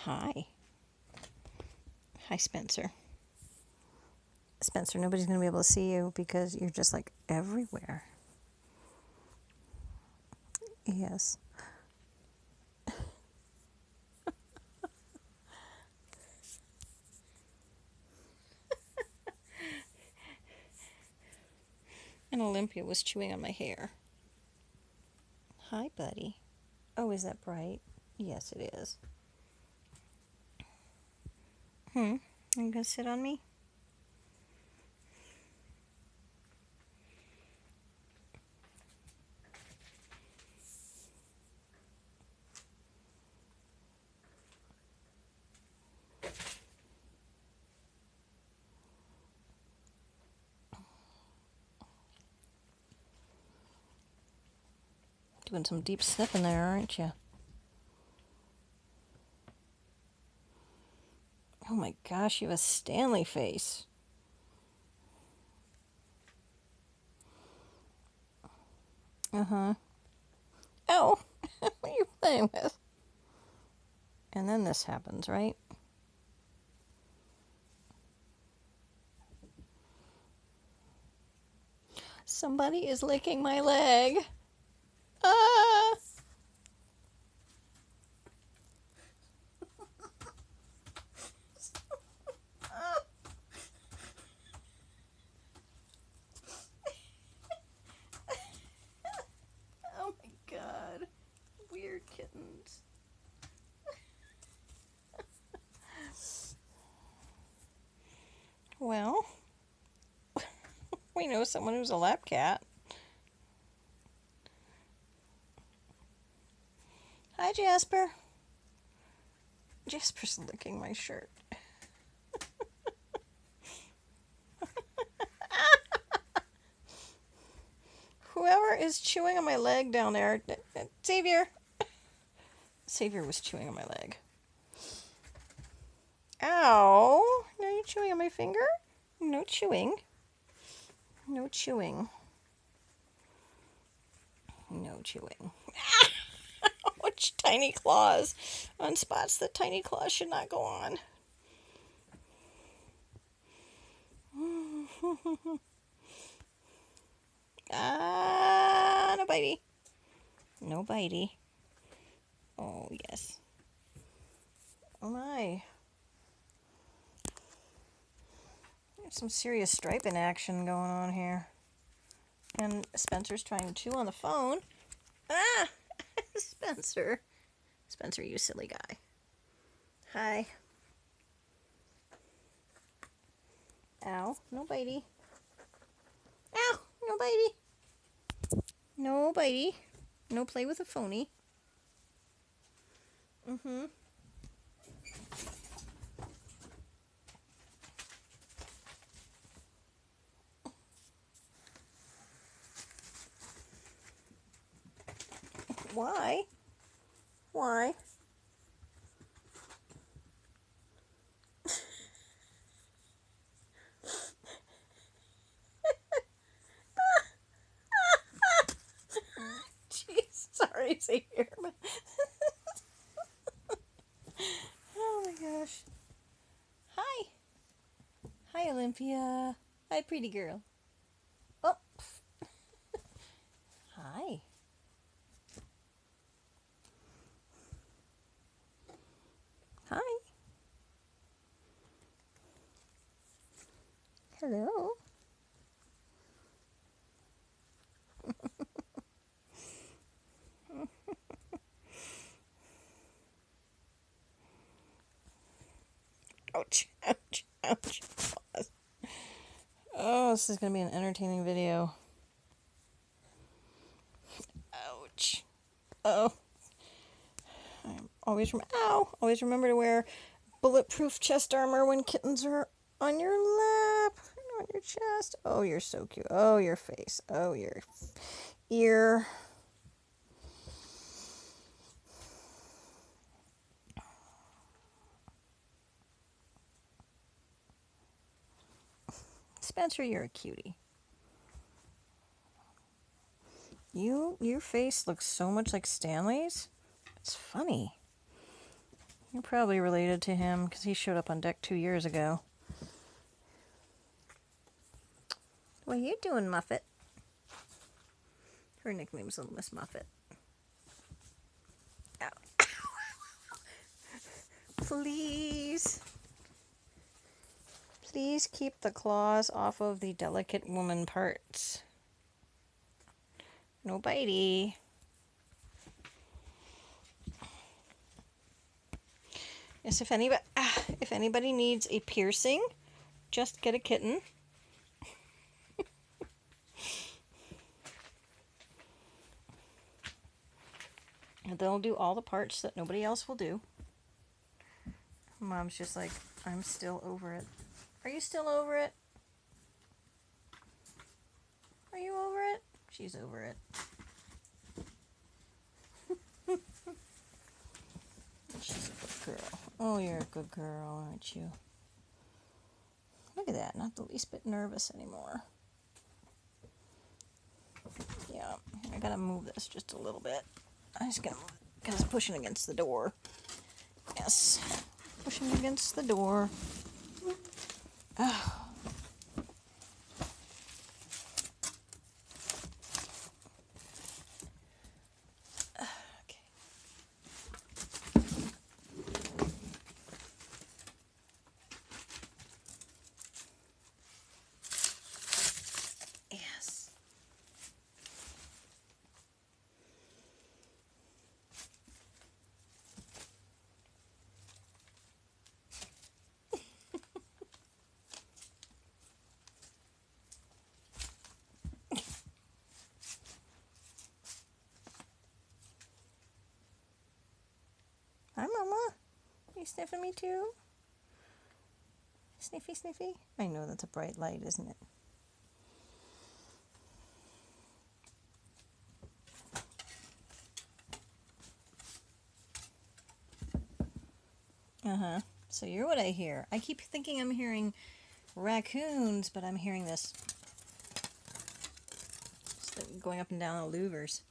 Hi. Hi, Spencer. Spencer, nobody's going to be able to see you because you're just like everywhere. Yes. And Olympia was chewing on my hair. Hi, buddy. Oh, is that bright? Yes, it is. Are you going to sit on me? Doing some deep sniffing there, aren't you? Oh my gosh, you have a Stanley face. Uh-huh. Oh, what are you playing with? And then this happens, right? Somebody is licking my leg. Ah! Oh my god. Weird kittens. Well, we know someone who's a lap cat. Hi, Jasper. Jasper's licking my shirt. Whoever is chewing on my leg down there, Xavier. Xavier was chewing on my leg. Ow! Now you're chewing on my finger? No chewing. No chewing. No chewing. Which tiny claws on spots that tiny claws should not go on. Ah, no bitey. No bitey. Oh, yes. Oh my. There's some serious striping action going on here. And Spencer's trying to chew on the phone. Ah! Spencer. Spencer, you silly guy. Hi. Ow. No bitey. Ow! No bitey. No bitey. No play with a phony. Mm-hmm. Why? Why? Jeez, sorry, Xavier. Oh my gosh. Hi. Hi, Olympia. Hi, pretty girl. Oh. Hi. Hi. Hello. Ouch. Ouch. Ouch. Pause. Oh, this is going to be an entertaining video. Ouch. Oh. Always remember to wear bulletproof chest armor when kittens are on your lap, on your chest. Oh, you're so cute. Oh, your face. Oh, your ear. Spencer, you're a cutie. Your face looks so much like Stanley's. It's funny. You're probably related to him because he showed up on deck 2 years ago. What are you doing, Muffet? Her nickname's Little Miss Muffet. Ow. Please. Please keep the claws off of the delicate woman parts. No bitey. Yes, if anybody needs a piercing, just get a kitten. And they'll do all the parts that nobody else will do. Mom's just like, I'm still over it. Are you still over it? Are you over it? She's over it. She's a good girl. Oh, you're a good girl, aren't you? Look at that, not the least bit nervous anymore. Yeah, I gotta move this just a little bit. I just gotta move it because it's pushing against the door. Yes, pushing against the door. Oh. Hi, Mama. Are you sniffing me too? Sniffy, sniffy. I know that's a bright light, isn't it? Uh-huh. So you're what I hear. I keep thinking I'm hearing raccoons, but I'm hearing this. Just going up and down the louvers.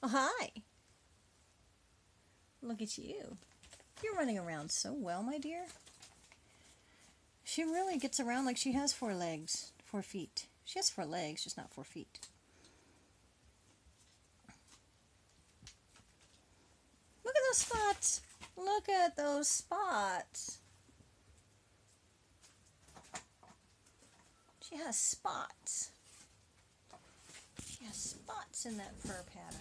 Oh, hi. Look at you. You're running around so well, my dear. She really gets around like she has 4 legs, 4 feet. She has 4 legs, just not 4 feet. Look at those spots. Look at those spots. She has spots. She has spots in that fur pattern.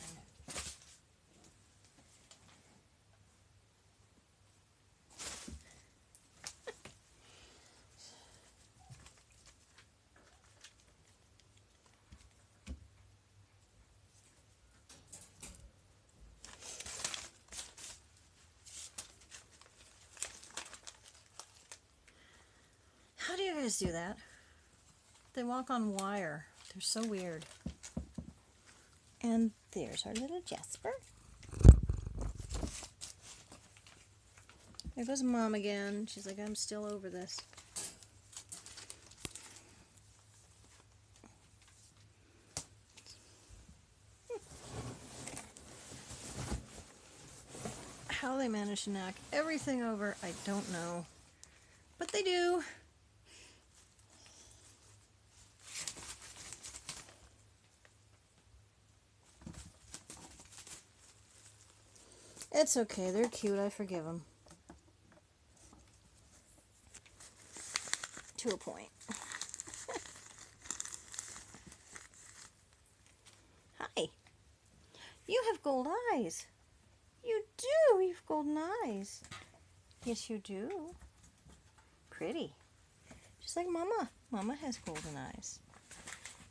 How do you guys do that? They walk on wire. They're so weird. And there's our little Jasper. There goes Mom again. She's like, I'm still over this. How they manage to knock everything over, I don't know. But they do. It's okay, they're cute, I forgive them. To a point. Hi. You have gold eyes. You do, you have golden eyes. Yes, you do. Pretty. Just like Mama. Mama has golden eyes.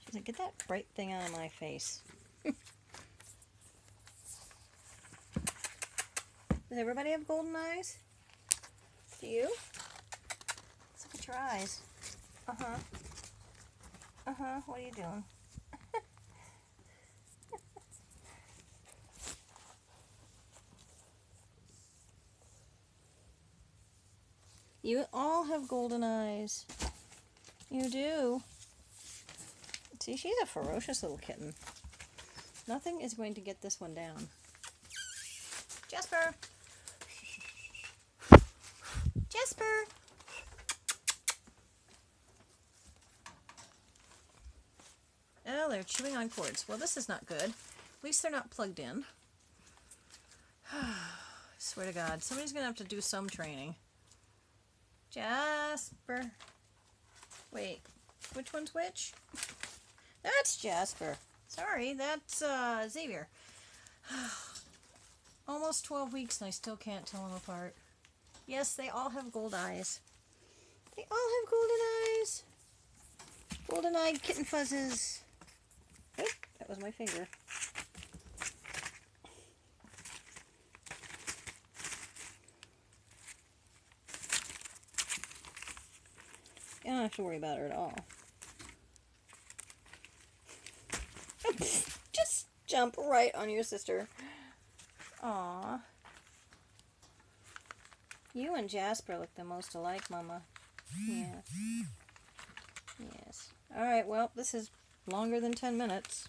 She's like, get that bright thing out of my face. Does everybody have golden eyes? Do you? Let's look at your eyes. Uh-huh. Uh-huh. What are you doing? You all have golden eyes. You do. See, she's a ferocious little kitten. Nothing is going to get this one down. Jasper! Jasper! Oh, they're chewing on cords. Well, this is not good. At least they're not plugged in. I swear to God, somebody's going to have to do some training. Jasper. Wait, which one's which? That's Jasper. Sorry, that's Xavier. Almost 12 weeks and I still can't tell them apart. Yes, they all have gold eyes. They all have golden eyes. Golden-eyed kitten fuzzes. Oop, that was my finger. You don't have to worry about her at all. Just jump right on your sister. Aww. You and Jasper look the most alike, Mama. Yeah. Yes. Alright, well, this is longer than 10 minutes.